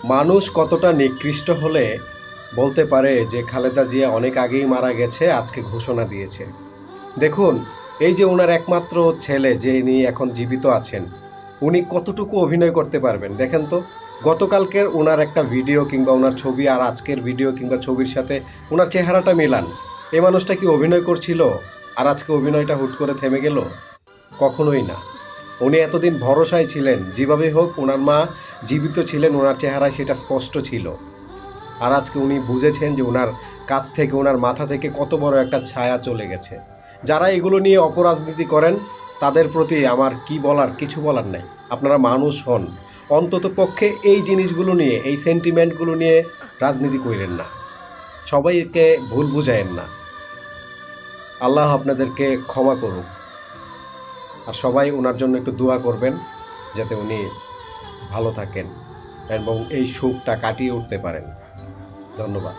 মানুষ কতটা নিকৃষ্ট হলে বলতে পারে যে খালেদা জিয়া অনেক আগেই মারা গেছে, আজকে ঘোষণা দিয়েছে। দেখুন, এই যে ওনার একমাত্র ছেলে যে নিয়ে এখন জীবিত আছেন, উনি কতটুকু অভিনয় করতে পারবেন দেখেন তো। গতকালকের ওনার একটা ভিডিও কিংবা ওনার ছবি আর আজকের ভিডিও কিংবা ছবির সাথে ওনার চেহারাটা মিলান। এই মানুষটা কি অভিনয় করছিল আর আজকে অভিনয়টা হুট করে থেমে গেল? কখনোই না। উনি এতদিন ভরসায় ছিলেন, যেভাবে হোক ওনার মা জীবিত ছিলেন, ওনার চেহারায় সেটা স্পষ্ট ছিল। আর আজকে উনি বুঝেছেন যে ওনার কাছ থেকে, ওনার মাথা থেকে কত বড় একটা ছায়া চলে গেছে। যারা এগুলো নিয়ে অপরাজনীতি করেন তাদের প্রতি আমার কি বলার, কিছু বলার নাই। আপনারা মানুষ হন, অন্তত পক্ষে এই জিনিসগুলো নিয়ে, এই সেন্টিমেন্টগুলো নিয়ে রাজনীতি করেন না, সবাইকে ভুল বুঝায়েন না। আল্লাহ আপনাদেরকে ক্ষমা করুক। আর সবাই ওনার জন্য একটু দোয়া করবেন যাতে উনি ভালো থাকেন এবং এই শোকটা কাটিয়ে উঠতে পারেন। ধন্যবাদ।